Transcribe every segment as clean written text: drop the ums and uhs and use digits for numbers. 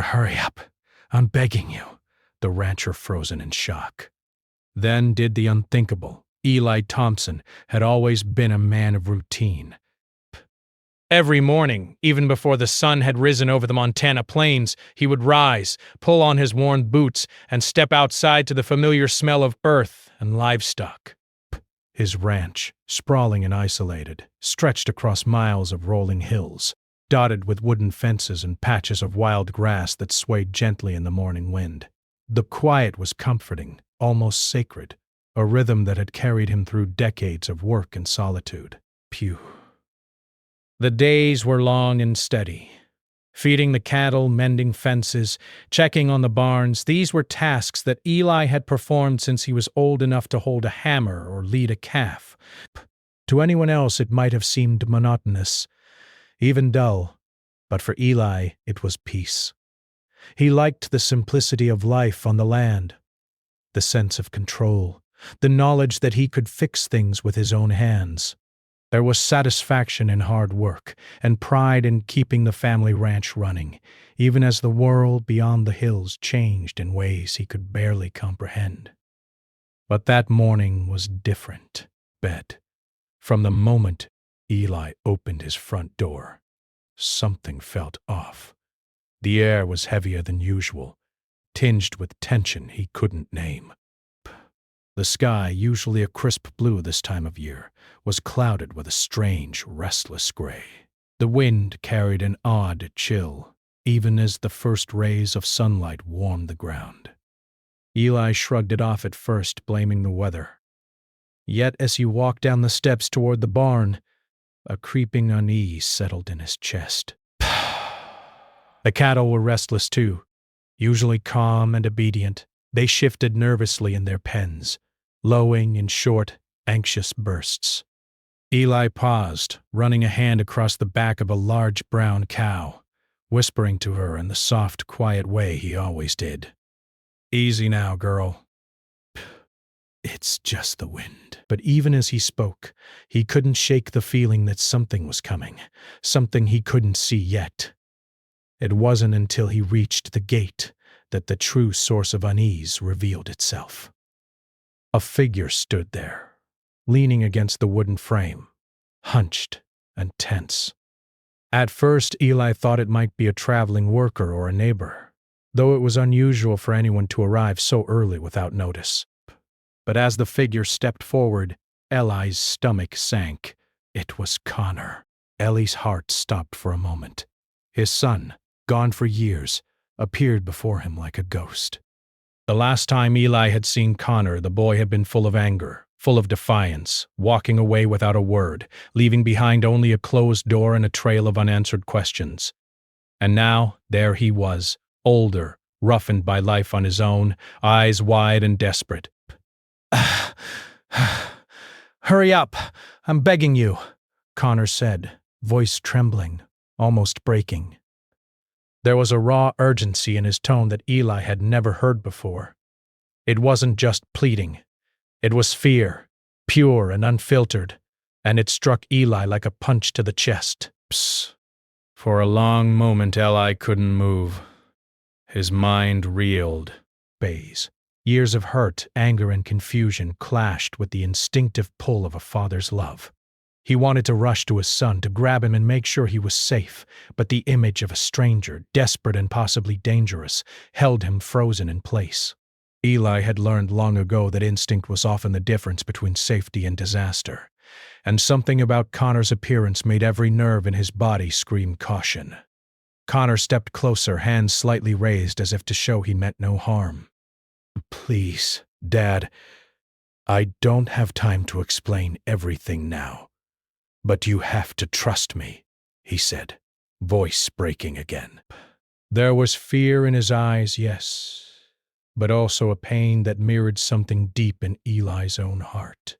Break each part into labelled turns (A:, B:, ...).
A: Hurry up. I'm begging you, the rancher frozen in shock. Then did the unthinkable. Eli Thompson had always been a man of routine. Every morning, even before the sun had risen over the Montana plains, he would rise, pull on his worn boots, and step outside to the familiar smell of earth and livestock. His ranch, sprawling and isolated, stretched across miles of rolling hills, dotted with wooden fences and patches of wild grass that swayed gently in the morning wind. The quiet was comforting, almost sacred, a rhythm that had carried him through decades of work and solitude. Phew. The days were long and steady. Feeding the cattle, mending fences, checking on the barns, these were tasks that Eli had performed since he was old enough to hold a hammer or lead a calf. To anyone else it might have seemed monotonous, even dull, but for Eli it was peace. He liked the simplicity of life on the land, the sense of control, the knowledge that he could fix things with his own hands. There was satisfaction in hard work and pride in keeping the family ranch running, even as the world beyond the hills changed in ways he could barely comprehend. But that morning was different, Bet. From the moment Eli opened his front door, something felt off. The air was heavier than usual, tinged with tension he couldn't name. The sky, usually a crisp blue this time of year, was clouded with a strange, restless gray. The wind carried an odd chill, even as the first rays of sunlight warmed the ground. Eli shrugged it off at first, blaming the weather. Yet as he walked down the steps toward the barn, a creeping unease settled in his chest. The cattle were restless too. Usually calm and obedient, they shifted nervously in their pens, lowing in short, anxious bursts. Eli paused, running a hand across the back of a large brown cow, whispering to her in the soft, quiet way he always did. "Easy now, girl. It's just the wind." But even as he spoke, he couldn't shake the feeling that something was coming, something he couldn't see yet. It wasn't until he reached the gate that the true source of unease revealed itself. A figure stood there, leaning against the wooden frame, hunched and tense. At first, Eli thought it might be a traveling worker or a neighbor, though it was unusual for anyone to arrive so early without notice. But as the figure stepped forward, Eli's stomach sank. It was Connor. Eli's heart stopped for a moment. His son, gone for years, appeared before him like a ghost. The last time Eli had seen Connor, the boy had been full of anger, full of defiance, walking away without a word, leaving behind only a closed door and a trail of unanswered questions. And now, there he was, older, roughened by life on his own, eyes wide and desperate. "Hurry up, I'm begging you," Connor said, voice trembling, almost breaking. There was a raw urgency in his tone that Eli had never heard before. It wasn't just pleading. It was fear, pure and unfiltered, and it struck Eli like a punch to the chest. Psst. For a long moment Eli couldn't move. His mind reeled. Bays. Years of hurt, anger, and confusion clashed with the instinctive pull of a father's love. He wanted to rush to his son, to grab him and make sure he was safe, but the image of a stranger, desperate and possibly dangerous, held him frozen in place. Eli had learned long ago that instinct was often the difference between safety and disaster, and something about Connor's appearance made every nerve in his body scream caution. Connor stepped closer, hands slightly raised as if to show he meant no harm. "Please, Dad, I don't have time to explain everything now. But you have to trust me," he said, voice breaking again. There was fear in his eyes, yes, but also a pain that mirrored something deep in Eli's own heart.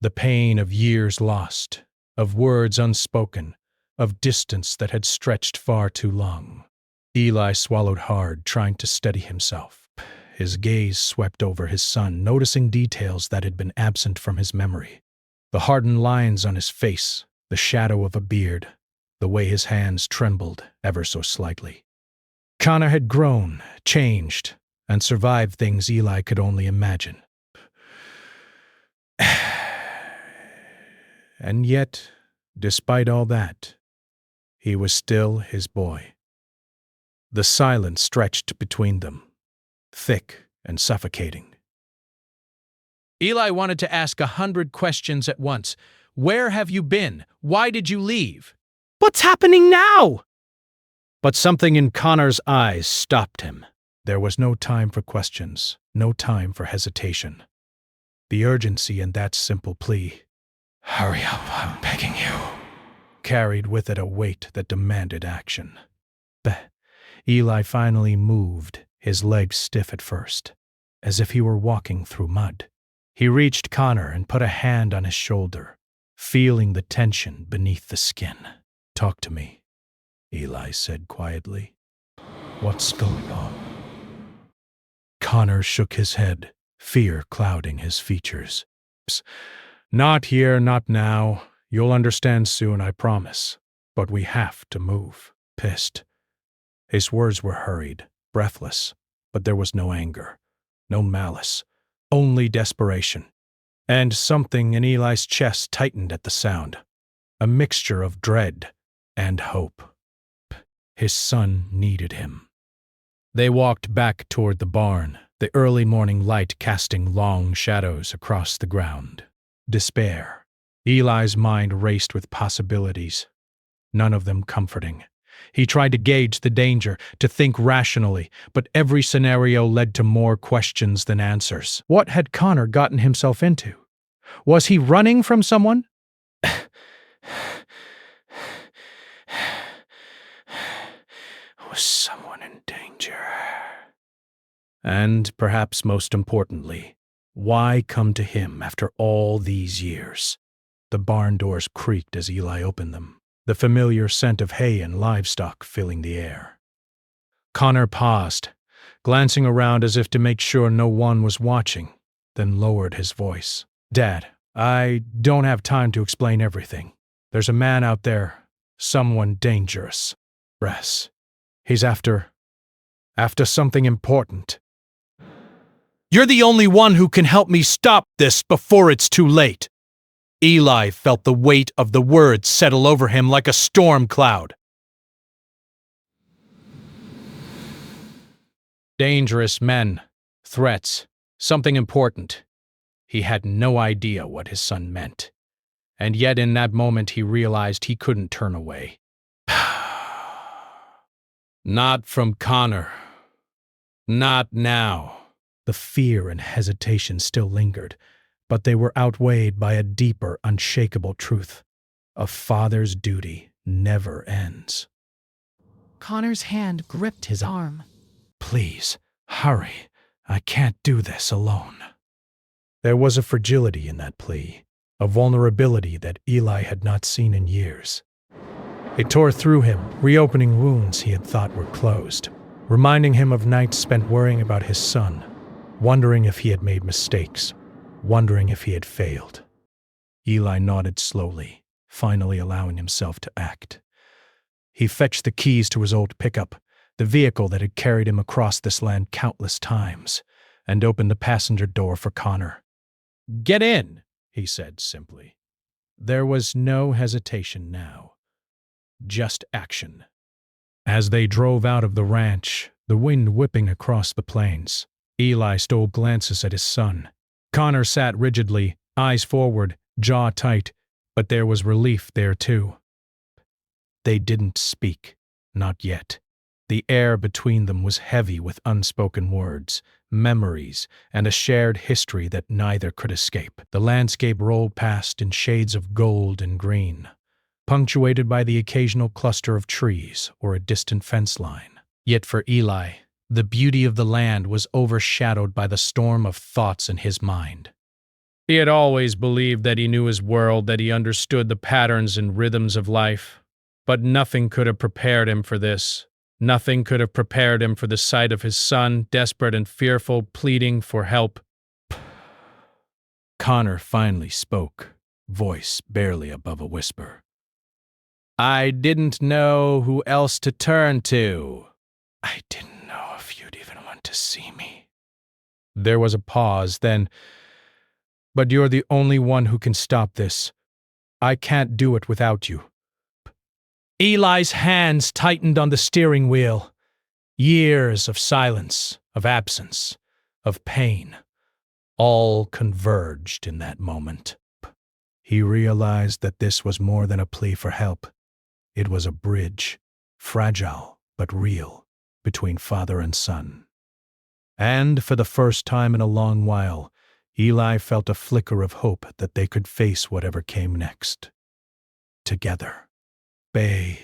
A: The pain of years lost, of words unspoken, of distance that had stretched far too long. Eli swallowed hard, trying to steady himself. His gaze swept over his son, noticing details that had been absent from his memory. The hardened lines on his face, the shadow of a beard, the way his hands trembled ever so slightly. Connor had grown, changed, and survived things Eli could only imagine. And yet, despite all that, he was still his boy. The silence stretched between them, thick and suffocating. Eli wanted to ask 100 questions at once. Where have you been? Why did you leave?
B: What's happening now?
A: But something in Connor's eyes stopped him. There was no time for questions, no time for hesitation. The urgency in that simple plea, "Hurry up, I'm begging you," carried with it a weight that demanded action. Eli finally moved, his legs stiff at first, as if he were walking through mud. He reached Connor and put a hand on his shoulder, feeling the tension beneath the skin. "Talk to me," Eli said quietly. "What's going on?" Connor shook his head, fear clouding his features. "Not here, not now. You'll understand soon, I promise. But we have to move." Pissed. His words were hurried, breathless, but there was no anger, no malice, only desperation. And something in Eli's chest tightened at the sound, a mixture of dread and hope. His son needed him. They walked back toward the barn, the early morning light casting long shadows across the ground. Despair. Eli's mind raced with possibilities, none of them comforting. He tried to gauge the danger, to think rationally, but every scenario led to more questions than answers. What had Connor gotten himself into? Was he running from someone? Was someone in danger? And perhaps most importantly, why come to him after all these years? The barn doors creaked as Eli opened them, the familiar scent of hay and livestock filling the air. Connor paused, glancing around as if to make sure no one was watching, then lowered his voice. "Dad, I don't have time to explain everything. There's a man out there, someone dangerous. Bress. He's after something important. You're the only one who can help me stop this before it's too late." Eli felt the weight of the words settle over him like a storm cloud. Dangerous men, threats, something important. He had no idea what his son meant. And yet in that moment he realized he couldn't turn away. Not from Connor. Not now. The fear and hesitation still lingered, but they were outweighed by a deeper, unshakable truth. A father's duty never ends.
B: Connor's hand gripped his arm.
A: "Please, hurry. I can't do this alone." There was a fragility in that plea, a vulnerability that Eli had not seen in years. It tore through him, reopening wounds he had thought were closed, reminding him of nights spent worrying about his son, wondering if he had made mistakes, wondering if he had failed. Eli nodded slowly, finally allowing himself to act. He fetched the keys to his old pickup, the vehicle that had carried him across this land countless times, and opened the passenger door for Connor. "Get in," he said simply. There was no hesitation now, just action. As they drove out of the ranch, the wind whipping across the plains, Eli stole glances at his son. Connor sat rigidly, eyes forward, jaw tight, but there was relief there too. They didn't speak, not yet. The air between them was heavy with unspoken words, memories, and a shared history that neither could escape. The landscape rolled past in shades of gold and green, punctuated by the occasional cluster of trees or a distant fence line. Yet for Eli, the beauty of the land was overshadowed by the storm of thoughts in his mind. He had always believed that he knew his world, that he understood the patterns and rhythms of life, but nothing could have prepared him for this. Nothing could have prepared him for the sight of his son, desperate and fearful, pleading for help. Connor finally spoke, voice barely above a whisper. "I didn't know who else to turn to." I didn't know if you'd even want to see me. There was a pause, then, but you're the only one who can stop this. I can't do it without you. Eli's hands tightened on the steering wheel. Years of silence, of absence, of pain, all converged in that moment. He realized that this was more than a plea for help. It was a bridge, fragile but real, between father and son. And for the first time in a long while, Eli felt a flicker of hope that they could face whatever came next. Together. Bay.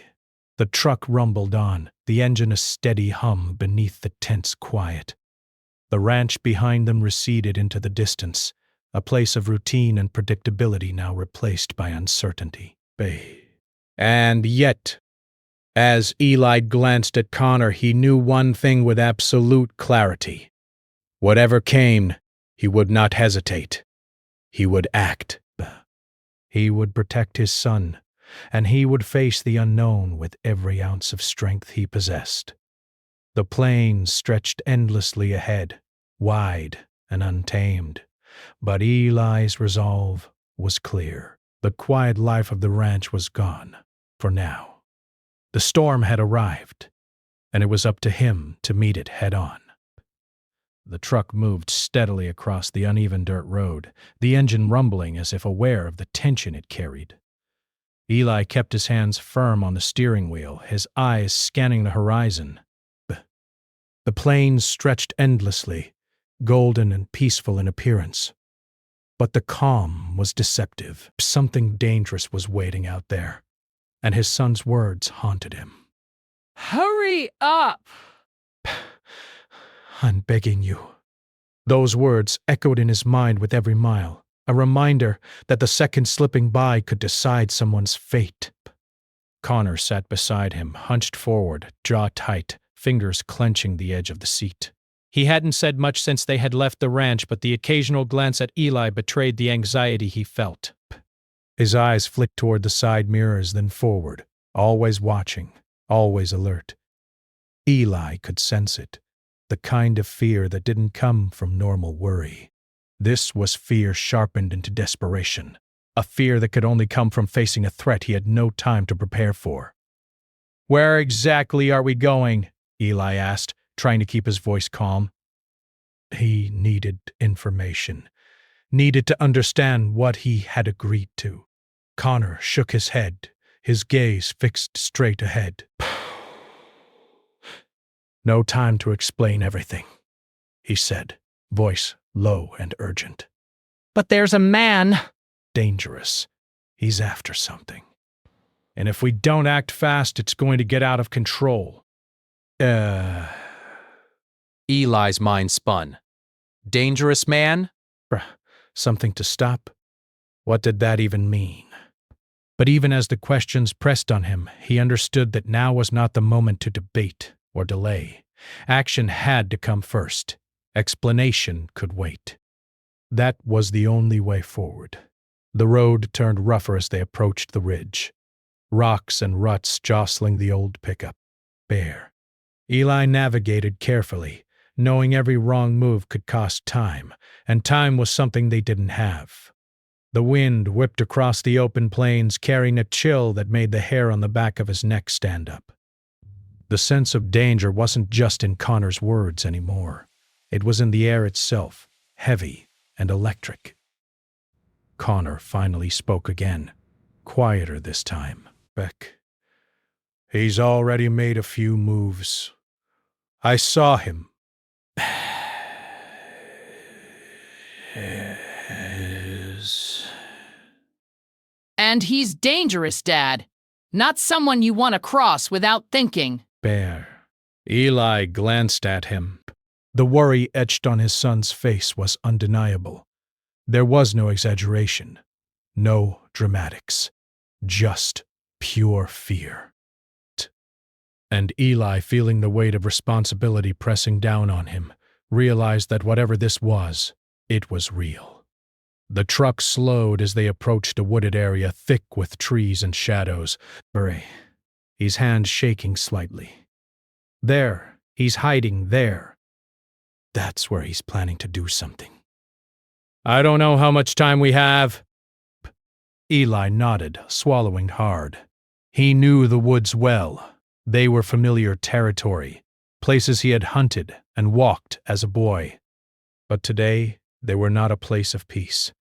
A: The truck rumbled on, the engine a steady hum beneath the tense quiet. The ranch behind them receded into the distance, a place of routine and predictability now replaced by uncertainty. Bay. And yet, as Eli glanced at Connor, he knew one thing with absolute clarity. Whatever came, he would not hesitate. He would act. He would protect his son, and he would face the unknown with every ounce of strength he possessed. The plains stretched endlessly ahead, wide and untamed, but Eli's resolve was clear. The quiet life of the ranch was gone, for now. The storm had arrived, and it was up to him to meet it head-on. The truck moved steadily across the uneven dirt road, the engine rumbling as if aware of the tension it carried. Eli kept his hands firm on the steering wheel, his eyes scanning the horizon. The plains stretched endlessly, golden and peaceful in appearance. But the calm was deceptive. Something dangerous was waiting out there, and his son's words haunted him.
B: Hurry up!
A: I'm begging you. Those words echoed in his mind with every mile, a reminder that the second slipping by could decide someone's fate. Connor sat beside him, hunched forward, jaw tight, fingers clenching the edge of the seat. He hadn't said much since they had left the ranch, but the occasional glance at Eli betrayed the anxiety he felt. His eyes flicked toward the side mirrors, then forward, always watching, always alert. Eli could sense it, the kind of fear that didn't come from normal worry. This was fear sharpened into desperation, a fear that could only come from facing a threat he had no time to prepare for. "Where exactly are we going?" Eli asked, trying to keep his voice calm. He needed information, needed to understand what he had agreed to. Connor shook his head, his gaze fixed straight ahead. "No time to explain everything," he said, voice low and urgent.
B: But there's a man.
A: Dangerous. He's after something. And if we don't act fast, it's going to get out of control.
C: Eli's mind spun. Dangerous man?
A: Something to stop? What did that even mean? But even as the questions pressed on him, he understood that now was not the moment to debate or delay. Action had to come first. Explanation could wait. That was the only way forward. The road turned rougher as they approached the ridge. Rocks and ruts jostling the old pickup. Bare. Eli navigated carefully, knowing every wrong move could cost time, and time was something they didn't have. The wind whipped across the open plains, carrying a chill that made the hair on the back of his neck stand up. The sense of danger wasn't just in Connor's words anymore. It was in the air itself, heavy and electric. Connor finally spoke again, quieter this time. "Beck, he's already made a few moves. I saw him."
B: And he's dangerous, Dad. Not someone you want to cross without thinking.
A: Bear. Eli glanced at him. The worry etched on his son's face was undeniable. There was no exaggeration, no dramatics, just pure fear. And Eli, feeling the weight of responsibility pressing down on him, realized that whatever this was, it was real. The truck slowed as they approached a wooded area thick with trees and shadows. His hand shaking slightly. There, He's hiding there. That's where he's planning to do something. I don't know how much time we have. Eli nodded, swallowing hard. He knew the woods well. They were familiar territory, places he had hunted and walked as a boy. But today, they were not a place of peace.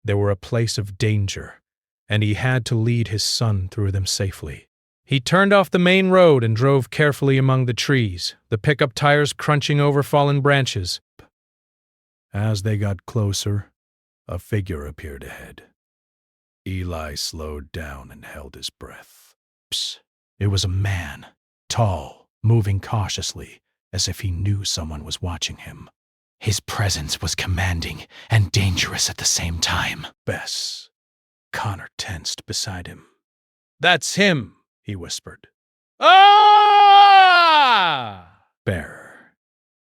A: They were a place of danger, and he had to lead his son through them safely. He turned off the main road and drove carefully among the trees, the pickup tires crunching over fallen branches. As they got closer, a figure appeared ahead. Eli slowed down and held his breath. Psst. It was a man, tall, moving cautiously, as if he knew someone was watching him. His presence was commanding and dangerous at the same time. Bess. Connor tensed beside him. That's him, he whispered. Ah! Bear.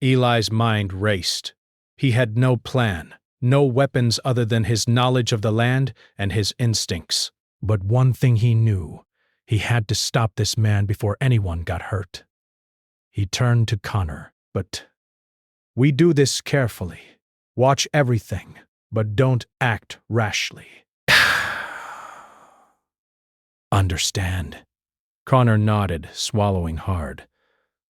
A: Eli's mind raced. He had no plan, no weapons other than his knowledge of the land and his instincts. But one thing he knew, he had to stop this man before anyone got hurt. He turned to Connor, but we do this carefully. Watch everything, but don't act rashly. Understand? Connor nodded, swallowing hard.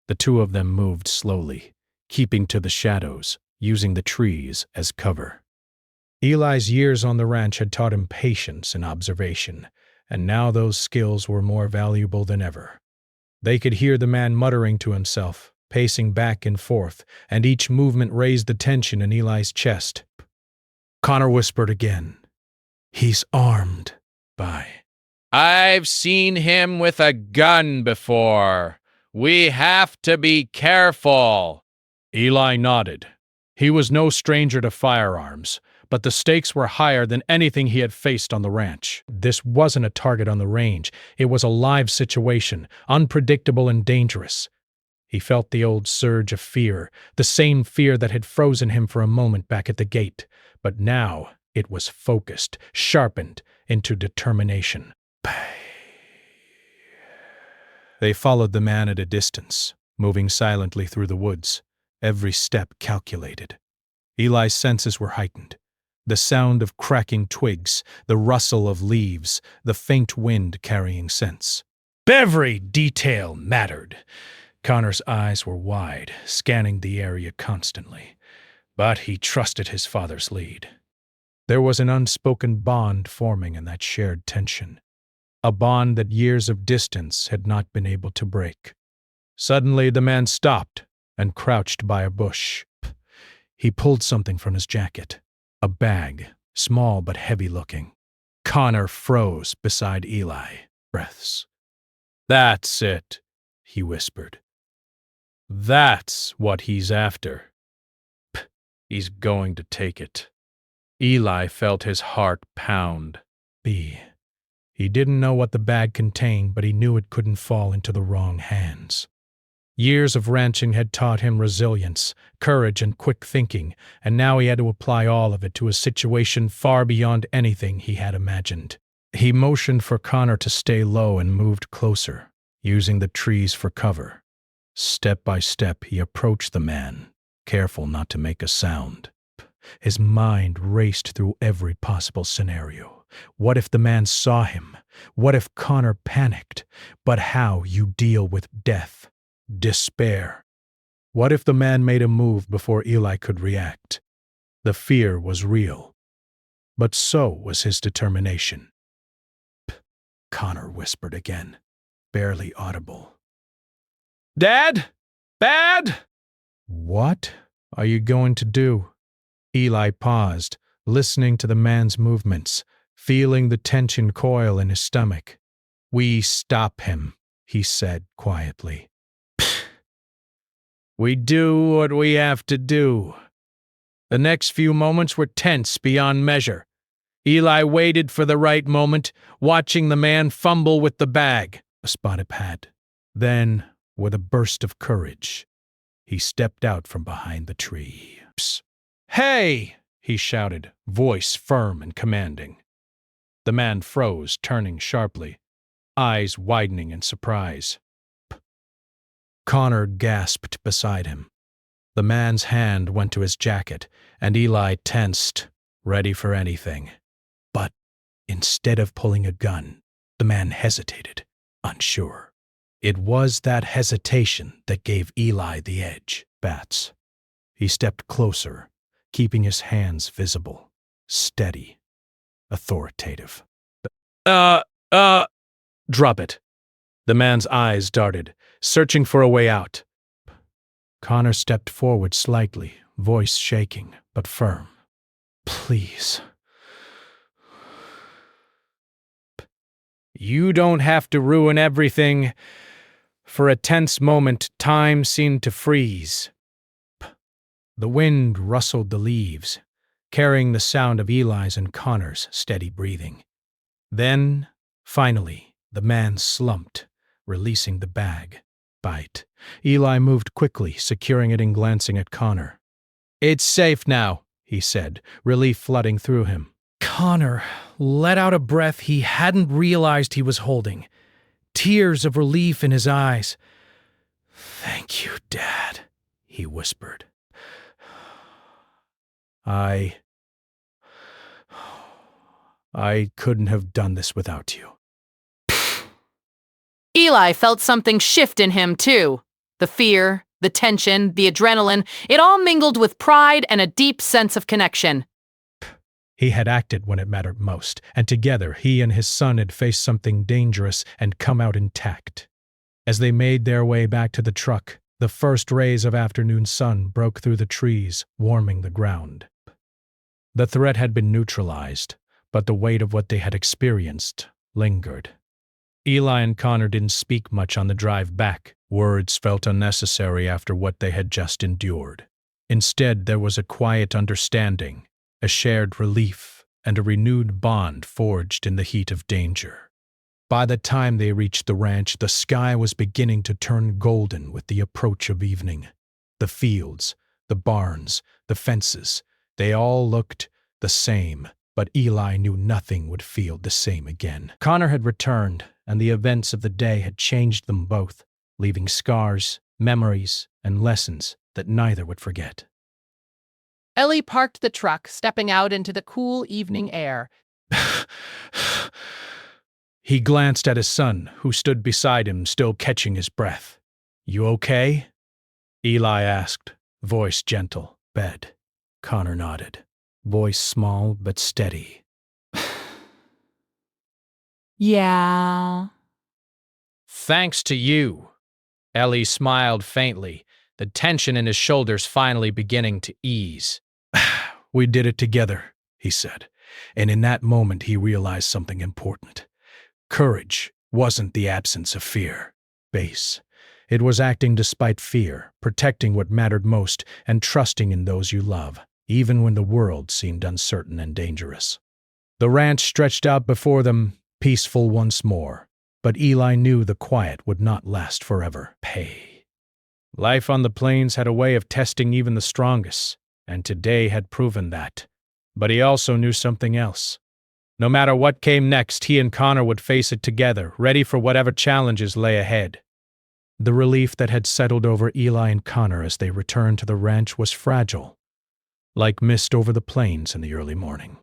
A: The two of them moved slowly, keeping to the shadows, using the trees as cover. Eli's years on the ranch had taught him patience and observation, and now those skills were more valuable than ever. They could hear the man muttering to himself, pacing back and forth, and each movement raised the tension in Eli's chest. Connor whispered again. He's armed.
C: I've seen him with a gun before. We have to be careful.
A: Eli nodded. He was no stranger to firearms, but the stakes were higher than anything he had faced on the ranch. This wasn't a target on the range. It was a live situation, unpredictable and dangerous. He felt the old surge of fear, the same fear that had frozen him for a moment back at the gate. But now it was focused, sharpened into determination. They followed the man at a distance, moving silently through the woods, every step calculated. Eli's senses were heightened. The sound of cracking twigs, the rustle of leaves, the faint wind carrying scents. Every detail mattered. Connor's eyes were wide, scanning the area constantly, but he trusted his father's lead. There was an unspoken bond forming in that shared tension, a bond that years of distance had not been able to break. Suddenly the man stopped and crouched by a bush. He pulled something from his jacket, a bag, small but heavy-looking. Connor froze beside Eli, breaths. That's it, he whispered. That's what he's after. He's going to take it. Eli felt his heart pound. He didn't know what the bag contained, but he knew it couldn't fall into the wrong hands. Years of ranching had taught him resilience, courage, and quick thinking, and now he had to apply all of it to a situation far beyond anything he had imagined. He motioned for Connor to stay low and moved closer, using the trees for cover. Step by step, he approached the man, careful not to make a sound. His mind raced through every possible scenario. What if the man saw him? What if Connor panicked? But how you deal with death, despair? What if the man made a move before Eli could react? The fear was real, but so was his determination. Connor whispered again, barely audible. Dad? Dad? What are you going to do? Eli paused, listening to the man's movements, feeling the tension coil in his stomach. We stop him, he said quietly. We do what we have to do. The next few moments were tense beyond measure. Eli waited for the right moment, watching the man fumble with the bag, a spotted pad. Then, with a burst of courage, he stepped out from behind the tree. Hey! He shouted, voice firm and commanding. The man froze, turning sharply, eyes widening in surprise. Connor gasped beside him. The man's hand went to his jacket, and Eli tensed, ready for anything. But instead of pulling a gun, the man hesitated, unsure. It was that hesitation that gave Eli the edge. Bats. He stepped closer, keeping his hands visible, steady, authoritative. Drop it. The man's eyes darted, searching for a way out. Connor stepped forward slightly, voice shaking, but firm. Please.
C: You don't have to ruin everything. For a tense moment, time seemed to freeze.
A: The wind rustled the leaves, carrying the sound of Eli's and Connor's steady breathing. Then, finally, the man slumped, releasing the bag. Bite. Eli moved quickly, securing it and glancing at Connor.
C: It's safe now, he said, relief flooding through him.
A: Connor let out a breath he hadn't realized he was holding, tears of relief in his eyes. Thank you, Dad, he whispered. I couldn't have done this without you.
B: Eli felt something shift in him, too. The fear, the tension, the adrenaline, it all mingled with pride and a deep sense of connection.
A: He had acted when it mattered most, and together he and his son had faced something dangerous and come out intact. As they made their way back to the truck, the first rays of afternoon sun broke through the trees, warming the ground. The threat had been neutralized, but the weight of what they had experienced lingered. Eli and Connor didn't speak much on the drive back. Words felt unnecessary after what they had just endured. Instead, there was a quiet understanding, a shared relief, and a renewed bond forged in the heat of danger. By the time they reached the ranch, the sky was beginning to turn golden with the approach of evening. The fields, the barns, the fences, they all looked the same, but Eli knew nothing would feel the same again. Connor had returned, and the events of the day had changed them both, leaving scars, memories, and lessons that neither would forget.
B: Ellie parked the truck, stepping out into the cool evening air.
A: He glanced at his son, who stood beside him, still catching his breath. You okay? Eli asked, voice gentle. Bed. Connor nodded, voice small but steady.
B: Yeah.
C: Thanks to you. Ellie smiled faintly, the tension in his shoulders finally beginning to ease.
A: We did it together, he said, and in that moment he realized something important. Courage wasn't the absence of fear. Base. It was acting despite fear, protecting what mattered most, and trusting in those you love, even when the world seemed uncertain and dangerous. The ranch stretched out before them, peaceful once more, but Eli knew the quiet would not last forever. Life on the plains had a way of testing even the strongest, and today had proven that. But he also knew something else. No matter what came next, he and Connor would face it together, ready for whatever challenges lay ahead. The relief that had settled over Eli and Connor as they returned to the ranch was fragile, like mist over the plains in the early morning.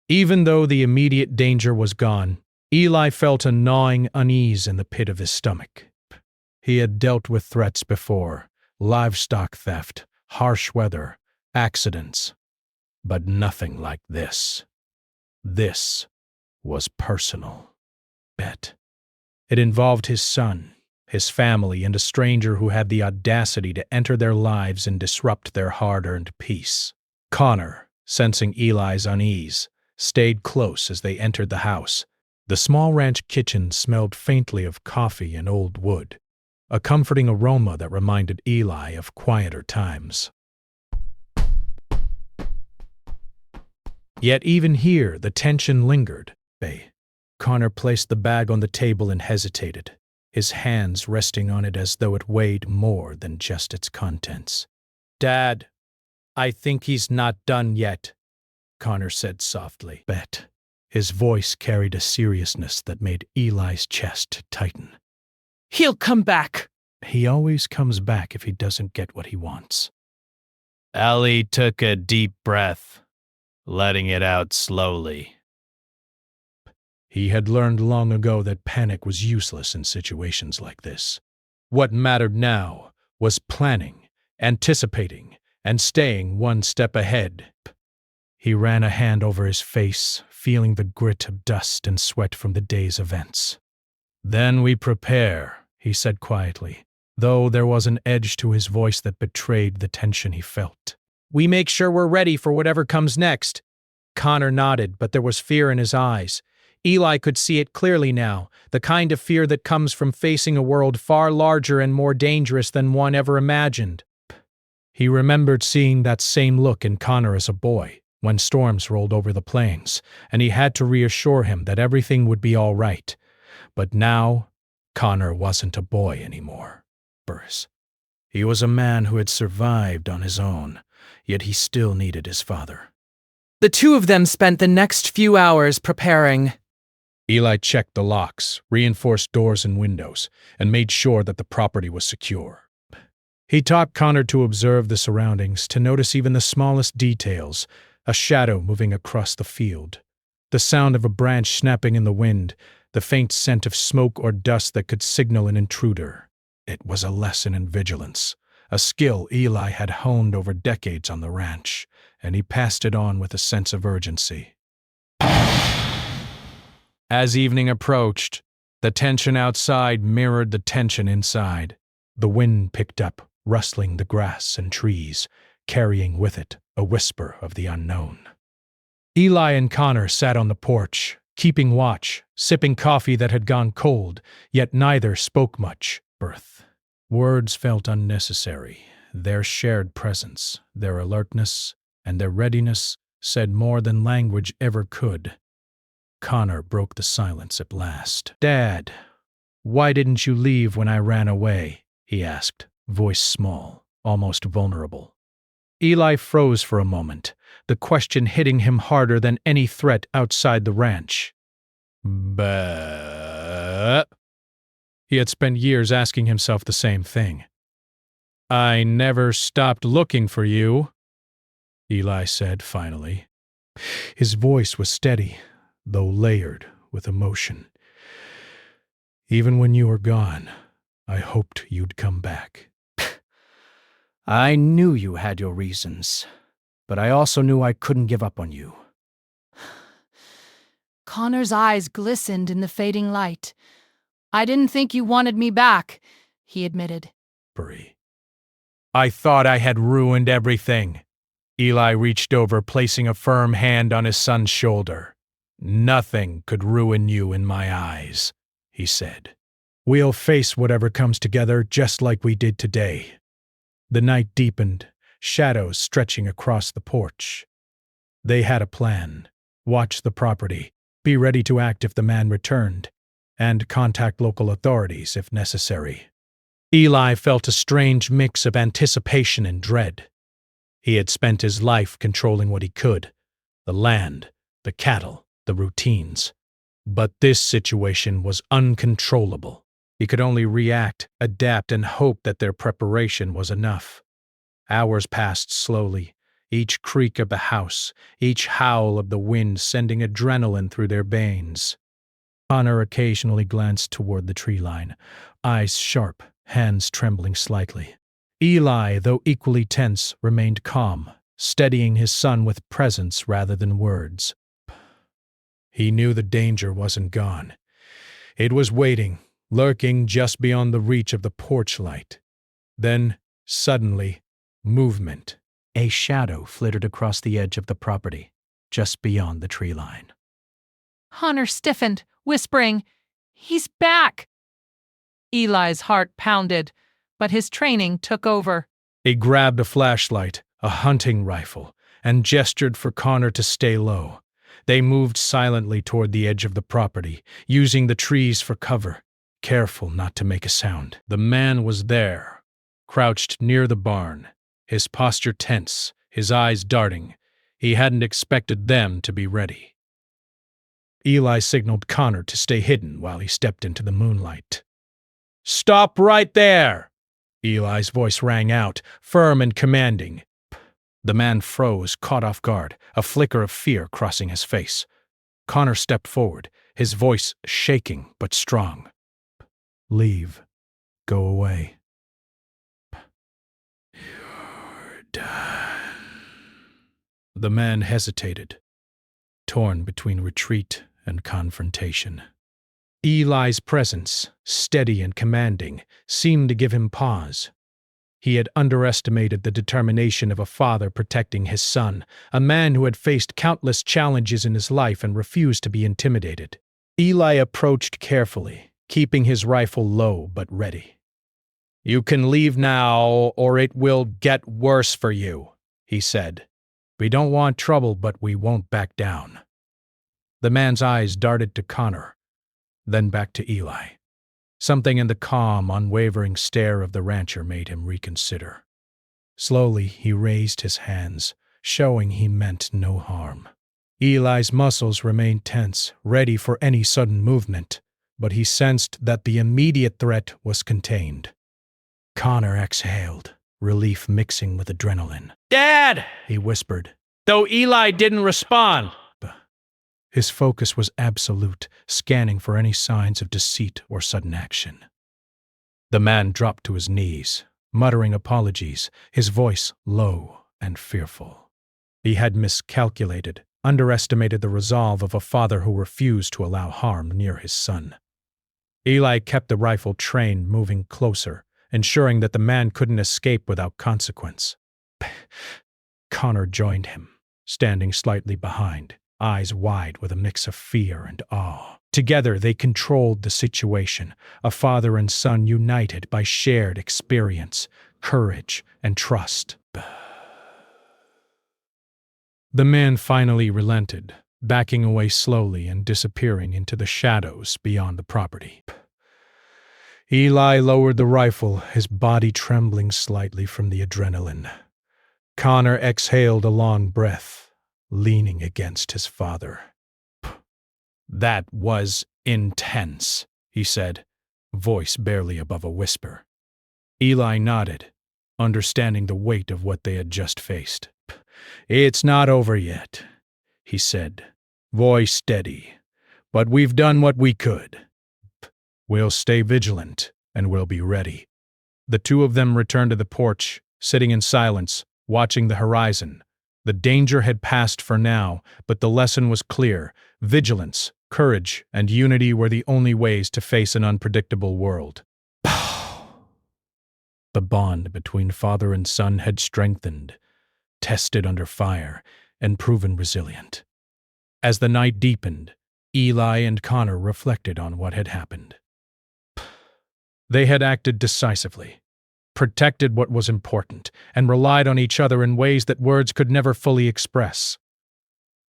A: Even though the immediate danger was gone, Eli felt a gnawing unease in the pit of his stomach. He had dealt with threats before, livestock theft, harsh weather, accidents, but nothing like this. This was personal. It involved his son, his family, and a stranger who had the audacity to enter their lives and disrupt their hard-earned peace. Connor, sensing Eli's unease, stayed close as they entered the house. The small ranch kitchen smelled faintly of coffee and old wood, a comforting aroma that reminded Eli of quieter times. Yet even here, the tension lingered. Connor placed the bag on the table and hesitated, his hands resting on it as though it weighed more than just its contents.
C: Dad, I think he's not done yet,
A: Connor said softly. His voice carried a seriousness that made Eli's chest tighten.
B: He'll come back.
A: He always comes back if he doesn't get what he wants.
C: Ellie took a deep breath, letting it out slowly.
A: He had learned long ago that panic was useless in situations like this. What mattered now was planning, anticipating, and staying one step ahead. He ran a hand over his face, feeling the grit of dust and sweat from the day's events. "Then we prepare," he said quietly, though there was an edge to his voice that betrayed the tension he felt.
C: "We make sure we're ready for whatever comes next." Connor nodded, but there was fear in his eyes. Eli could see it clearly now, the kind of fear that comes from facing a world far larger and more dangerous than one ever imagined.
A: He remembered seeing that same look in Connor as a boy, when storms rolled over the plains, and he had to reassure him that everything would be all right. But now, Connor wasn't a boy anymore. He was a man who had survived on his own, yet he still needed his father.
B: The two of them spent the next few hours preparing.
A: Eli checked the locks, reinforced doors and windows, and made sure that the property was secure. He taught Connor to observe the surroundings, to notice even the smallest details, a shadow moving across the field, the sound of a branch snapping in the wind, the faint scent of smoke or dust that could signal an intruder. It was a lesson in vigilance, a skill Eli had honed over decades on the ranch, and he passed it on with a sense of urgency. As evening approached, the tension outside mirrored the tension inside. The wind picked up, rustling the grass and trees, carrying with it a whisper of the unknown. Eli and Connor sat on the porch, keeping watch, sipping coffee that had gone cold, yet neither spoke much. Words felt unnecessary. Their shared presence, their alertness, and their readiness said more than language ever could. Connor broke the silence at last. "Dad, why didn't you leave when I ran away?" he asked, voice small, almost vulnerable. Eli froze for a moment, the question hitting him harder than any threat outside the ranch. But he had spent years asking himself the same thing. "I never stopped looking for you," Eli said finally. His voice was steady, though layered with emotion. "Even when you were gone, I hoped you'd come back." "I knew you had your reasons, but I also knew I couldn't give up on you."
B: Connor's eyes glistened in the fading light. "I didn't think you wanted me back," he admitted.
A: "I thought I had ruined everything." Eli reached over, placing a firm hand on his son's shoulder. "Nothing could ruin you in my eyes," he said. "We'll face whatever comes together just like we did today." The night deepened, shadows stretching across the porch. They had a plan: watch the property, be ready to act if the man returned, and contact local authorities if necessary. Eli felt a strange mix of anticipation and dread. He had spent his life controlling what he could: the land, the cattle, the routines. But this situation was uncontrollable. He could only react, adapt, and hope that their preparation was enough. Hours passed slowly, each creak of the house, each howl of the wind sending adrenaline through their veins. Connor occasionally glanced toward the tree line, eyes sharp, hands trembling slightly. Eli, though equally tense, remained calm, steadying his son with presence rather than words. He knew the danger wasn't gone. It was waiting, lurking just beyond the reach of the porch light. Then, suddenly, movement. A shadow flittered across the edge of the property, just beyond the tree line.
B: Connor stiffened, whispering, "He's back!" Eli's heart pounded, but his training took over.
A: He grabbed a flashlight, a hunting rifle, and gestured for Connor to stay low. They moved silently toward the edge of the property, using the trees for cover, careful not to make a sound. The man was there, crouched near the barn, his posture tense, his eyes darting. He hadn't expected them to be ready. Eli signaled Connor to stay hidden while he stepped into the moonlight. "Stop right there!"
C: Eli's voice rang out, firm and commanding. The man froze, caught off guard, a flicker of fear crossing his face. Connor stepped forward, his voice shaking but strong. Leave. Go away. You're done. The man hesitated, torn between retreat and confrontation. Eli's presence, steady and commanding, seemed to give him pause. He had underestimated the determination of a father protecting his son, a man who had faced countless challenges in his life and refused to be intimidated. Eli approached carefully, keeping his rifle low but ready. "You can leave now, or it will get worse for you," he said. "We don't want trouble, but we won't back down." The man's eyes darted to Connor, then back to Eli. Something in the calm, unwavering stare of the rancher made him reconsider. Slowly, he raised his hands, showing he meant no harm. Eli's muscles remained tense, ready for any sudden movement, but he sensed that the immediate threat was contained. Connor exhaled, relief mixing with adrenaline. "Dad!" he whispered, though Eli didn't respond. His focus was absolute, scanning for any signs of deceit or sudden action. The man dropped to his knees, muttering apologies, his voice low and fearful. He had miscalculated, underestimated the resolve of a father who refused to allow harm near his son. Eli kept the rifle trained, moving closer, ensuring that the man couldn't escape without consequence. Connor joined him, standing slightly behind, eyes wide with a mix of fear and awe. Together they controlled the situation, a father and son united by shared experience, courage, and trust. The man finally relented, backing away slowly and disappearing into the shadows beyond the property. Eli lowered the rifle, his body trembling slightly from the adrenaline. Connor exhaled a long breath, leaning against his father. "That was intense," he said, voice barely above a whisper. Eli nodded, understanding the weight of what they had just faced. "It's not over yet," he said, voice steady, "but we've done what we could. We'll stay vigilant, and we'll be ready." The two of them returned to the porch, sitting in silence, watching the horizon. The danger had passed for now, but the lesson was clear. Vigilance, courage, and unity were the only ways to face an unpredictable world. The bond between father and son had strengthened, tested under fire, and proven resilient. As the night deepened, Eli and Connor reflected on what had happened. They had acted decisively, protected what was important, and relied on each other in ways that words could never fully express.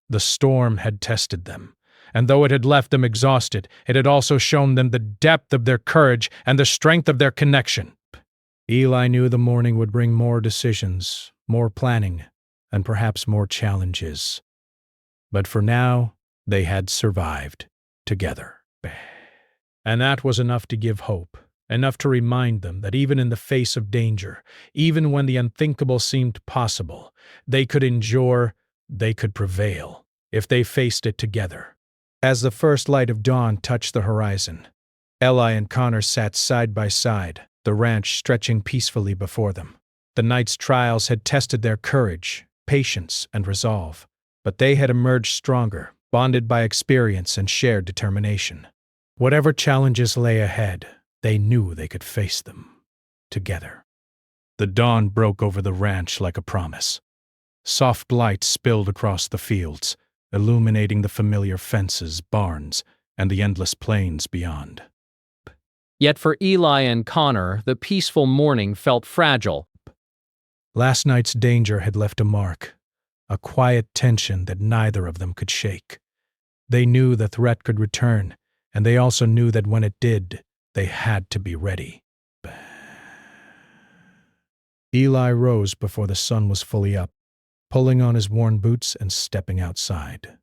C: The storm had tested them, and though it had left them exhausted, it had also shown them the depth of their courage and the strength of their connection. Eli knew the morning would bring more decisions, more planning, and perhaps more challenges. But for now, they had survived together. And that was enough to give hope. Enough to remind them that even in the face of danger, even when the unthinkable seemed possible, they could endure, they could prevail, if they faced it together. As the first light of dawn touched the horizon, Eli and Connor sat side by side, the ranch stretching peacefully before them. The night's trials had tested their courage, patience, and resolve, but they had emerged stronger, bonded by experience and shared determination. Whatever challenges lay ahead, they knew they could face them together. The dawn broke over the ranch like a promise. Soft light spilled across the fields, illuminating the familiar fences, barns, and the endless plains beyond.
B: Yet for Eli and Connor, the peaceful morning felt fragile.
C: Last night's danger had left a mark, a quiet tension that neither of them could shake. They knew the threat could return, and they also knew that when it did, they had to be ready. Eli rose before the sun was fully up, pulling on his worn boots and stepping outside.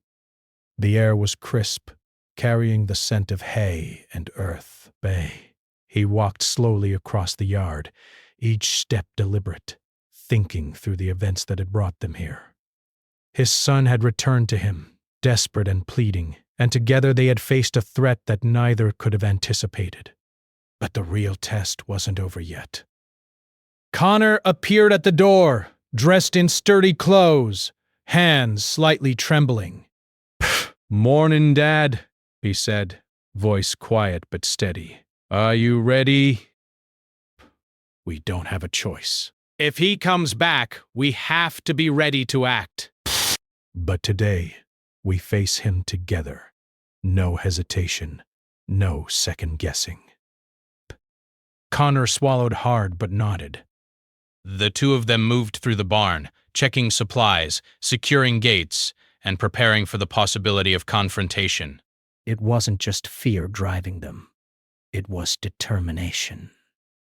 C: The air was crisp, carrying the scent of hay and earth. He walked slowly across the yard,
A: each step deliberate, thinking through the events that had brought them here. His son had returned to him, desperate and pleading, and together they had faced a threat that neither could have anticipated. But the real test wasn't over yet. Connor appeared at the door, dressed in sturdy clothes, hands slightly trembling. "Mornin', Dad," he said, voice quiet but steady. "Are you ready?" "We don't have a choice. If he comes back, we have to be ready to act." But today, we face him together. No hesitation, no second-guessing. Connor swallowed hard but nodded. The two of them moved through the barn, checking supplies, securing gates, and preparing for the possibility of confrontation. It wasn't just fear driving them. It was determination.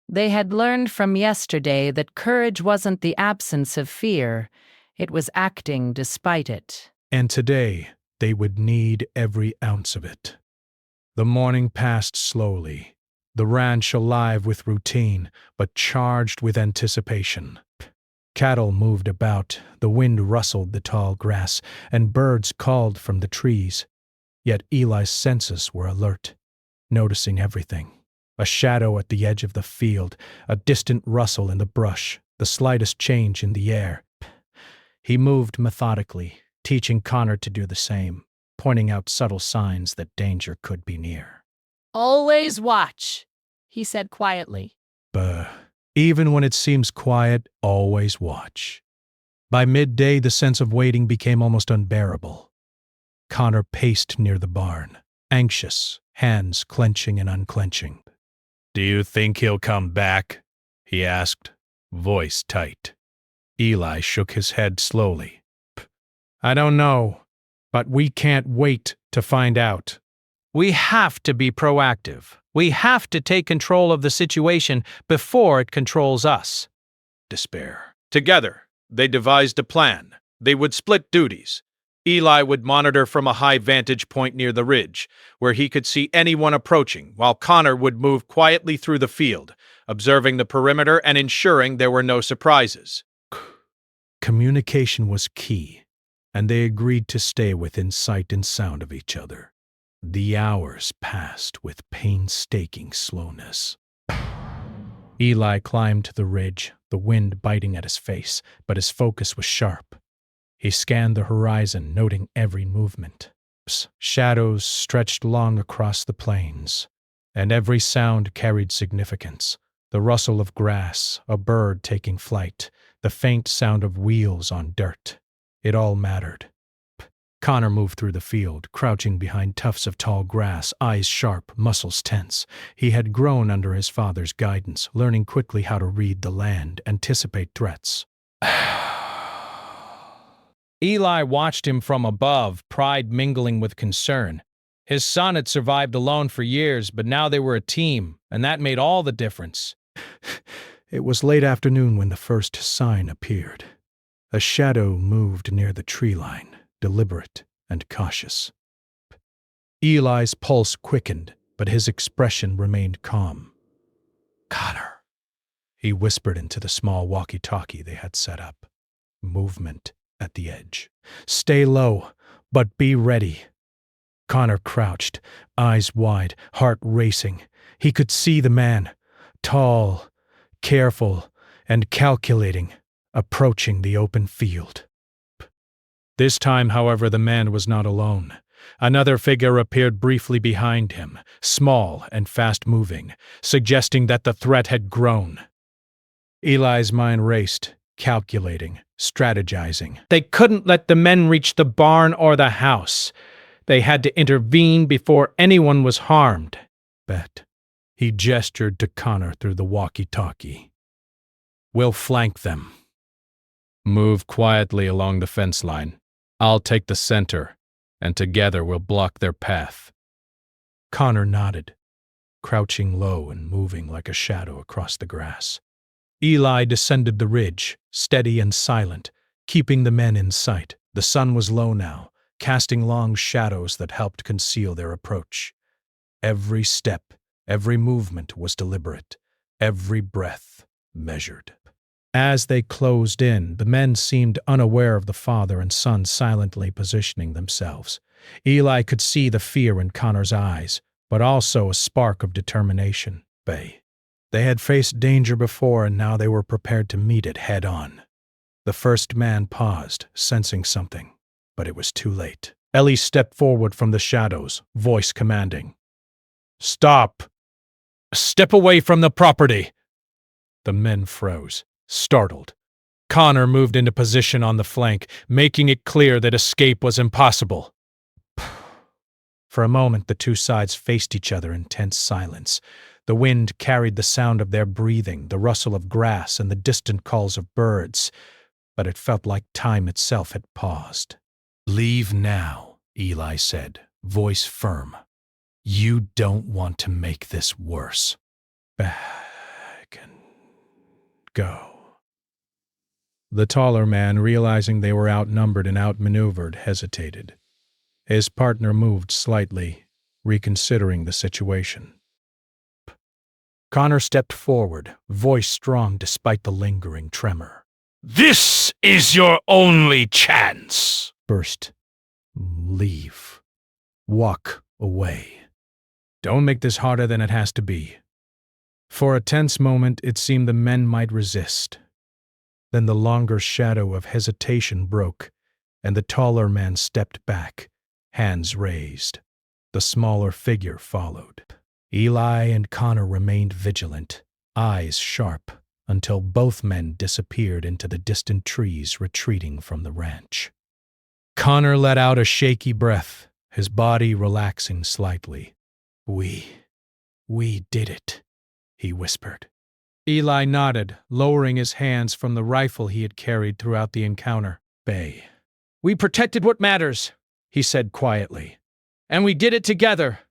B: They had learned from yesterday that courage wasn't the absence of fear, it was acting despite it.
A: And today, they would need every ounce of it. The morning passed slowly, the ranch alive with routine, but charged with anticipation. Cattle moved about, the wind rustled the tall grass, and birds called from the trees. Yet Eli's senses were alert, noticing everything. A shadow at the edge of the field, a distant rustle in the brush, the slightest change in the air. He moved methodically, teaching Connor to do the same, pointing out subtle signs that danger could be near.
B: "Always watch," he said quietly.
A: Even when it seems quiet, always watch. By midday, the sense of waiting became almost unbearable. Connor paced near the barn, anxious, hands clenching and unclenching. "Do you think he'll come back?" he asked, voice tight. Eli shook his head slowly. "I don't know, but we can't wait to find out. We have to be proactive. We have to take control of the situation before it controls us." Despair. Together, they devised a plan. They would split duties. Eli would monitor from a high vantage point near the ridge, where he could see anyone approaching, while Connor would move quietly through the field, observing the perimeter and ensuring there were no surprises. Communication was key, and they agreed to stay within sight and sound of each other. The hours passed with painstaking slowness. Eli climbed the ridge, the wind biting at his face, but his focus was sharp. He scanned the horizon, noting every movement. Shadows stretched long across the plains, and every sound carried significance. The rustle of grass, a bird taking flight, the faint sound of wheels on dirt. It all mattered. Connor moved through the field, crouching behind tufts of tall grass, eyes sharp, muscles tense. He had grown under his father's guidance, learning quickly how to read the land, anticipate threats. Eli watched him from above, pride mingling with concern. His son had survived alone for years, but now they were a team, and that made all the difference. It was late afternoon when the first sign appeared. A shadow moved near the tree line, deliberate and cautious. Eli's pulse quickened, but his expression remained calm. "Connor," he whispered into the small walkie-talkie they had set up. "Movement at the edge. Stay low, but be ready." Connor crouched, eyes wide, heart racing. He could see the man, tall, careful, and calculating, approaching the open field. This time, however, the man was not alone. Another figure appeared briefly behind him, small and fast-moving, suggesting that the threat had grown. Eli's mind raced, calculating, strategizing. They couldn't let the men reach the barn or the house. They had to intervene before anyone was harmed. Bet. He gestured to Connor through the walkie-talkie. "We'll flank them. Move quietly along the fence line. I'll take the center, and together we'll block their path." Connor nodded, crouching low and moving like a shadow across the grass. Eli descended the ridge, steady and silent, keeping the men in sight. The sun was low now, casting long shadows that helped conceal their approach. Every step, every movement was deliberate, every breath measured.
C: As they closed in, the men seemed unaware of the father and son silently positioning themselves. Eli could see the fear in Connor's eyes, but also a spark of determination. They had faced danger before, and now they were prepared to meet it head-on. The first man paused, sensing something, but it was too late. Ellie stepped forward from the shadows, voice commanding. "Stop! Step away from the property!" The men froze, startled. Connor moved into position on the flank, making it clear that escape was impossible. For a moment, the two sides faced each other in tense silence. The wind carried the sound of their breathing, the rustle of grass, and the distant calls of birds, but it felt like time itself had paused.
A: "Leave now," Eli said, voice firm. "You don't want to make this worse."
C: Back and go. The taller man, realizing they were outnumbered and outmaneuvered, hesitated. His partner moved slightly, reconsidering the situation. Connor stepped forward, voice strong despite the lingering tremor.
A: "This is your only chance!"
C: Burst. Leave. Walk away. Don't make this harder than it has to be. For a tense moment, it seemed the men might resist. Then the longer shadow of hesitation broke, and the taller man stepped back, hands raised. The smaller figure followed. Eli and Connor remained vigilant, eyes sharp, until both men disappeared into the distant trees retreating from the ranch. Connor let out a shaky breath, his body relaxing slightly. We did it," he whispered. Eli nodded, lowering his hands from the rifle he had carried throughout the encounter. "We protected what matters," he said quietly. "And we did it together."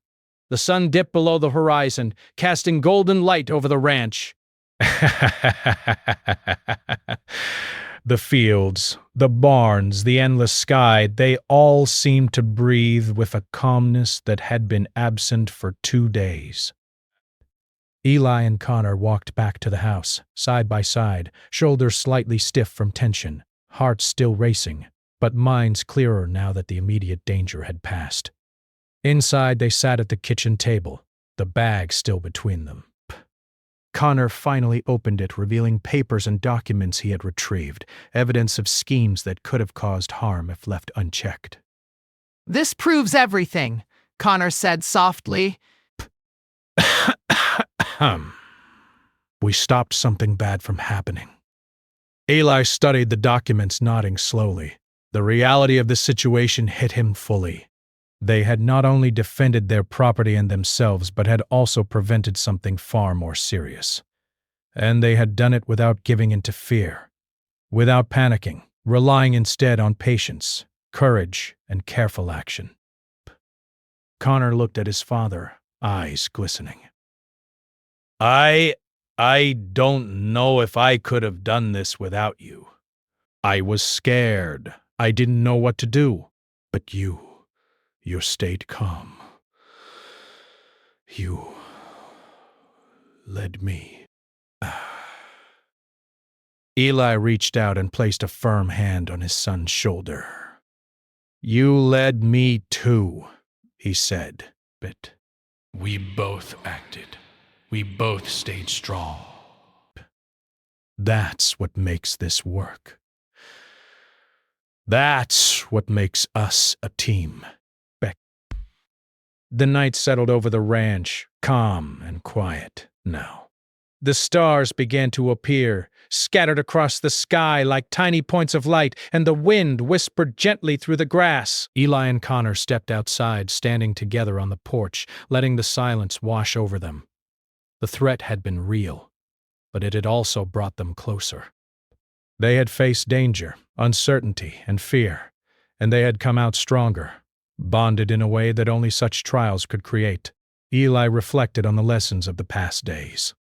C: The sun dipped below the horizon, casting golden light over the ranch. The fields, the barns, the endless sky, they all seemed to breathe with a calmness that had been absent for 2 days. Eli and Connor walked back to the house, side by side, shoulders slightly stiff from tension, hearts still racing, but minds clearer now that the immediate danger had passed. Inside, they sat at the kitchen table, the bag still between them. Connor finally opened it, revealing papers and documents he had retrieved, evidence of schemes that could have caused harm if left unchecked.
B: "This proves everything," Connor said softly.
C: We stopped something bad from happening. Eli studied the documents, nodding slowly. The reality of the situation hit him fully. They had not only defended their property and themselves, but had also prevented something far more serious. And they had done it without giving in to fear, without panicking, relying instead on patience, courage, and careful action. Connor looked at his father, eyes glistening. I don't know if I could have done this without you. I was scared. I didn't know what to do. But you stayed calm. You led me. Eli reached out and placed a firm hand on his son's shoulder. You led me too, he said, but
A: We both acted. We both stayed strong.
C: That's what makes this work. That's what makes us a team. The night settled over the ranch, calm and quiet now. The stars began to appear, scattered across the sky like tiny points of light, and the wind whispered gently through the grass. Eli and Connor stepped outside, standing together on the porch, letting the silence wash over them. The threat had been real, but it had also brought them closer. They had faced danger, uncertainty, and fear, and they had come out stronger, bonded in a way that only such trials could create. Eli reflected on the lessons of the past days.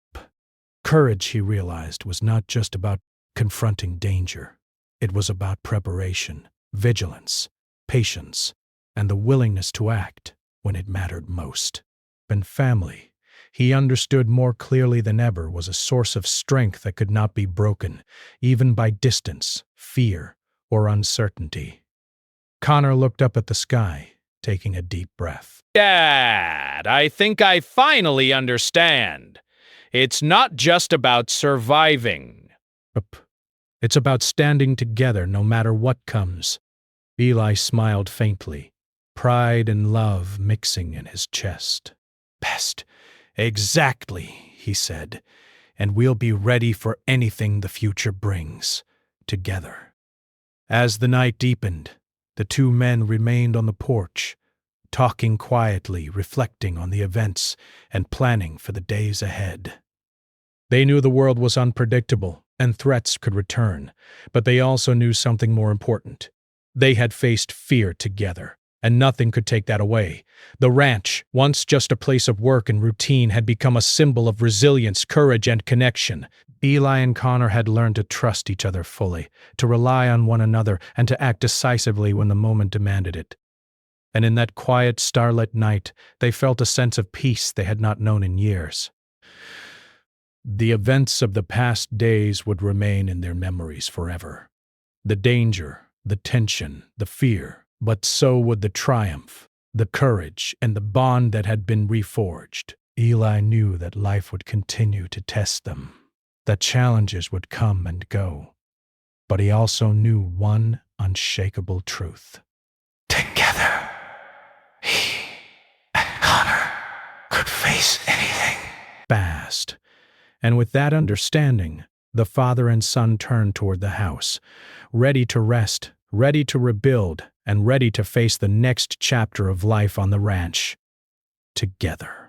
C: Courage, he realized, was not just about confronting danger. It was about preparation, vigilance, patience, and the willingness to act when it mattered most. And family.
A: he understood more clearly than ever, was a source of strength that could not be broken, even by distance, fear, or uncertainty. Connor looked up at the sky, taking a deep breath.
C: Dad, I think I finally understand. It's not just about surviving.
A: It's about standing together no matter what comes. Eli smiled faintly, pride and love mixing in his chest. Best. Exactly, he said, and we'll be ready for anything the future brings, together. As the night deepened, the two men remained on the porch, talking quietly, reflecting on the events, and planning for the days ahead. They knew the world was unpredictable, and threats could return, but they also knew something more important. They had faced fear together, and nothing could take that away. The ranch, once just a place of work and routine, had become a symbol of resilience, courage, and connection. Eli and Connor had learned to trust each other fully, to rely on one another, and to act decisively when the moment demanded it. And in that quiet, starlit night, they felt a sense of peace they had not known in years. The events of the past days would remain in their memories forever. The danger, the tension, the fear, but so would the triumph, the courage, and the bond that had been reforged. Eli knew that life would continue to test them, that challenges would come and go. But he also knew one unshakable truth. Together, he and Connor could face anything. Fast. And with that understanding, the father and son turned toward the house, ready to rest, ready to rebuild, and ready to face the next chapter of life on the ranch. Together.